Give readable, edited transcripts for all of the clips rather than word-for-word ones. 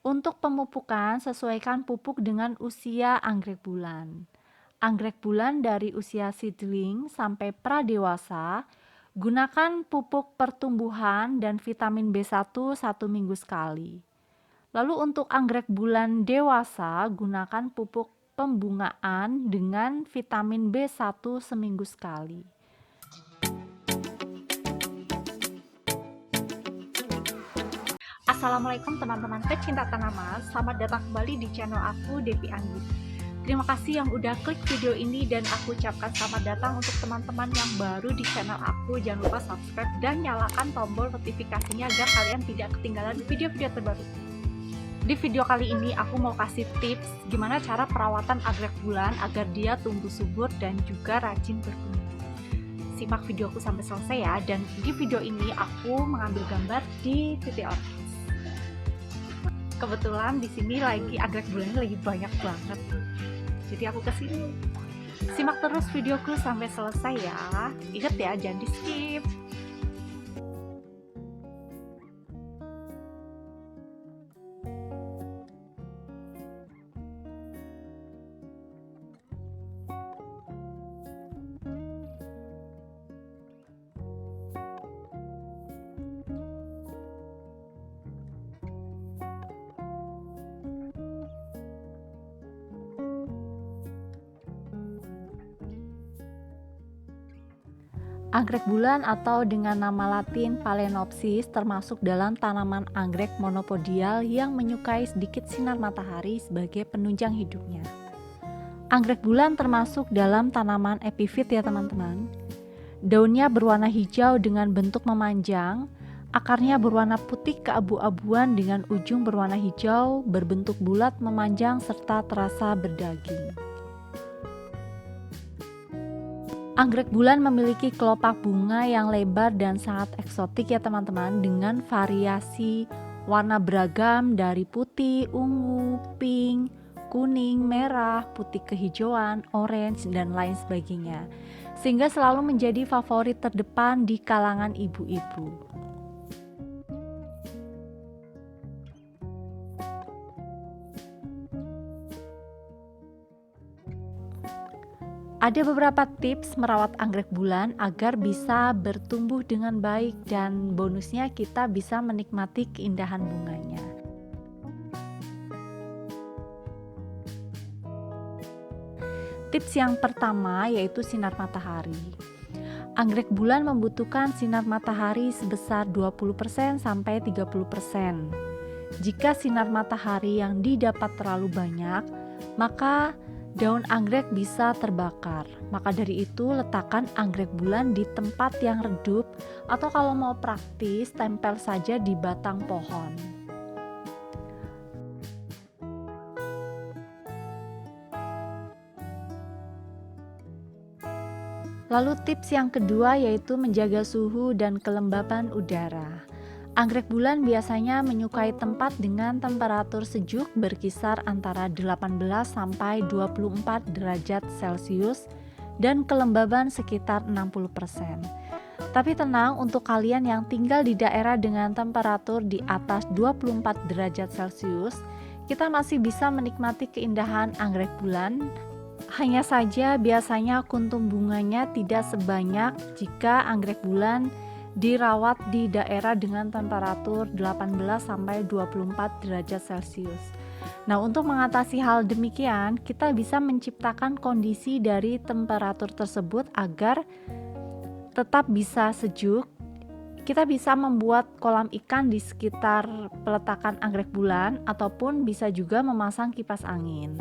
Untuk pemupukan, sesuaikan pupuk dengan usia anggrek bulan. Anggrek bulan dari usia seedling sampai pradewasa, gunakan pupuk pertumbuhan dan vitamin B1 satu minggu sekali. Lalu untuk anggrek bulan dewasa, gunakan pupuk pembungaan dengan vitamin B1 seminggu sekali. Assalamualaikum teman-teman pecinta tanaman, selamat datang kembali di channel aku, Devi Anggi. Terima kasih yang udah klik video ini dan aku ucapkan selamat datang untuk teman-teman yang baru di channel aku. Jangan lupa subscribe dan nyalakan tombol notifikasinya agar kalian tidak ketinggalan video-video terbaru. Di video kali ini aku mau kasih tips gimana cara perawatan anggrek bulan agar dia tumbuh subur dan juga rajin berbunga. Simak videoku sampai selesai ya, dan di video ini aku mengambil gambar di titik orkid. Kebetulan di sini lagi anggrek bulannya lagi banyak banget, jadi aku kesini. Simak terus videoku sampai selesai ya. Ingat ya, jangan di skip. Anggrek bulan atau dengan nama latin Phalaenopsis termasuk dalam tanaman anggrek monopodial yang menyukai sedikit sinar matahari sebagai penunjang hidupnya. Anggrek bulan termasuk dalam tanaman epifit ya teman-teman. Daunnya berwarna hijau dengan bentuk memanjang, akarnya berwarna putih keabu-abuan dengan ujung berwarna hijau, berbentuk bulat memanjang serta terasa berdaging. Anggrek bulan memiliki kelopak bunga yang lebar dan sangat eksotik ya teman-teman, dengan variasi warna beragam dari putih, ungu, pink, kuning, merah, putih kehijauan, orange, dan lain sebagainya, sehingga selalu menjadi favorit terdepan di kalangan ibu-ibu. Ada beberapa tips merawat anggrek bulan agar bisa bertumbuh dengan baik, dan bonusnya kita bisa menikmati keindahan bunganya. Tips yang pertama yaitu sinar matahari. Anggrek bulan membutuhkan sinar matahari sebesar 20% sampai 30%. Jika sinar matahari yang didapat terlalu banyak, maka daun anggrek bisa terbakar. Maka dari itu, letakkan anggrek bulan di tempat yang redup, atau kalau mau praktis, tempel saja di batang pohon. Lalu tips yang kedua yaitu menjaga suhu dan kelembapan udara. Anggrek bulan biasanya menyukai tempat dengan temperatur sejuk berkisar antara 18 sampai 24 derajat Celcius dan kelembaban sekitar 60%. Tapi tenang, untuk kalian yang tinggal di daerah dengan temperatur di atas 24 derajat Celcius, kita masih bisa menikmati keindahan anggrek bulan. Hanya saja biasanya kuntum bunganya tidak sebanyak jika anggrek bulan dirawat di daerah dengan temperatur 18 sampai 24 derajat Celcius. Nah, untuk mengatasi hal demikian, kita bisa menciptakan kondisi dari temperatur tersebut agar tetap bisa sejuk. Kita bisa membuat kolam ikan di sekitar peletakan anggrek bulan, ataupun bisa juga memasang kipas angin.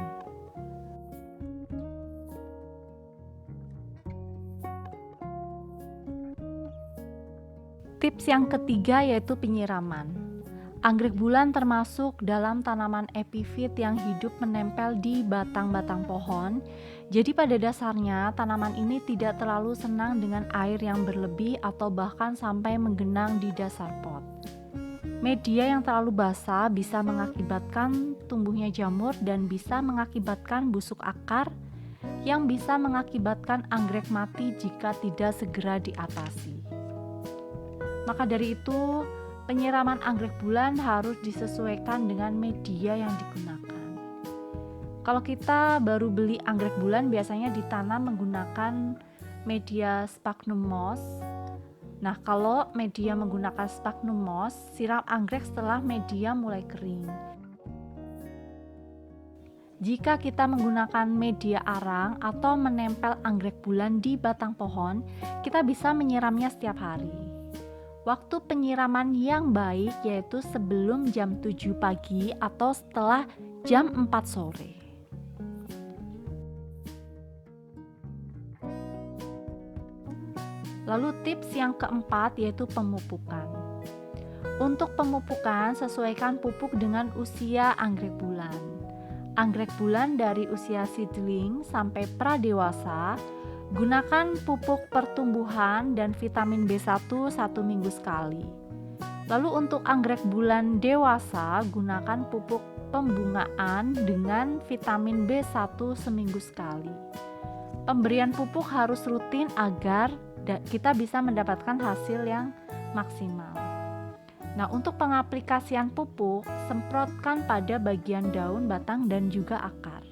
Tips yang ketiga yaitu penyiraman. Anggrek bulan termasuk dalam tanaman epifit yang hidup menempel di batang-batang pohon. Jadi pada dasarnya tanaman ini tidak terlalu senang dengan air yang berlebih atau bahkan sampai menggenang di dasar pot. Media yang terlalu basah bisa mengakibatkan tumbuhnya jamur dan bisa mengakibatkan busuk akar, yang bisa mengakibatkan anggrek mati jika tidak segera diatasi. Maka dari itu, Penyiraman anggrek bulan harus disesuaikan dengan media yang digunakan. Kalau kita baru beli anggrek bulan, biasanya ditanam menggunakan media sphagnum moss. Nah, kalau media menggunakan sphagnum moss, siram anggrek setelah media mulai kering. Jika kita menggunakan media arang atau menempel anggrek bulan di batang pohon, kita bisa menyiramnya setiap hari. Waktu penyiraman yang baik yaitu sebelum jam 7 pagi atau setelah jam 4 sore. Lalu tips yang keempat yaitu pemupukan. Untuk pemupukan, sesuaikan pupuk dengan usia anggrek bulan. Anggrek bulan dari usia seedling sampai pradewasa, gunakan pupuk pertumbuhan dan vitamin B1 1 minggu sekali. Lalu untuk anggrek bulan dewasa, gunakan pupuk pembungaan dengan vitamin B1 seminggu sekali. Pemberian pupuk harus rutin agar kita bisa mendapatkan hasil yang maksimal. Nah, untuk pengaplikasian pupuk, semprotkan pada bagian daun, batang, dan juga akar.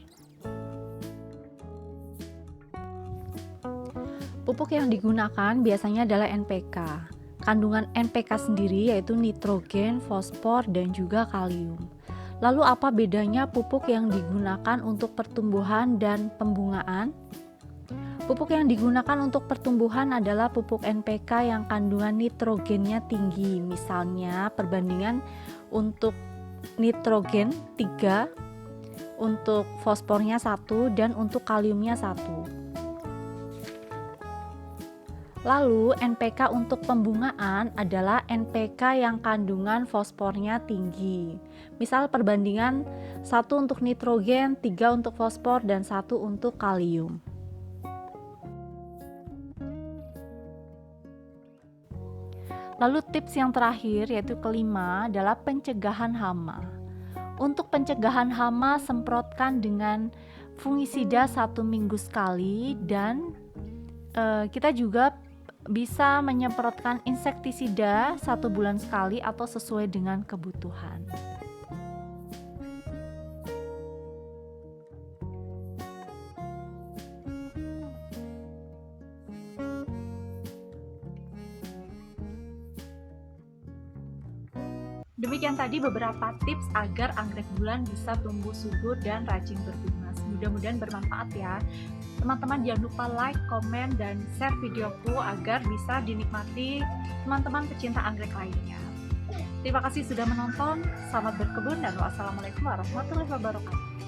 Pupuk yang digunakan biasanya adalah NPK. Kandungan NPK sendiri yaitu nitrogen, fosfor, dan juga kalium. Lalu apa bedanya pupuk yang digunakan untuk pertumbuhan dan pembungaan? Pupuk yang digunakan untuk pertumbuhan adalah pupuk NPK yang kandungan nitrogennya tinggi. Misalnya perbandingan untuk nitrogen 3, untuk fosfornya 1, dan untuk kaliumnya 1. Lalu NPK untuk pembungaan adalah NPK yang kandungan fosfornya tinggi. Misal perbandingan 1 untuk nitrogen, 3 untuk fosfor, dan 1 untuk kalium. Lalu tips yang terakhir yaitu kelima adalah pencegahan hama. Untuk pencegahan hama, semprotkan dengan fungisida 1 minggu sekali, dan kita juga bisa menyemprotkan insektisida 1 bulan sekali atau sesuai dengan kebutuhan. Demikian tadi beberapa tips agar anggrek bulan bisa tumbuh subur dan rajin berbunga. Mudah-mudahan bermanfaat ya. Teman-teman jangan lupa like, komen, dan share videoku agar bisa dinikmati teman-teman pecinta anggrek lainnya. Terima kasih sudah menonton. Selamat berkebun dan wassalamualaikum warahmatullahi wabarakatuh.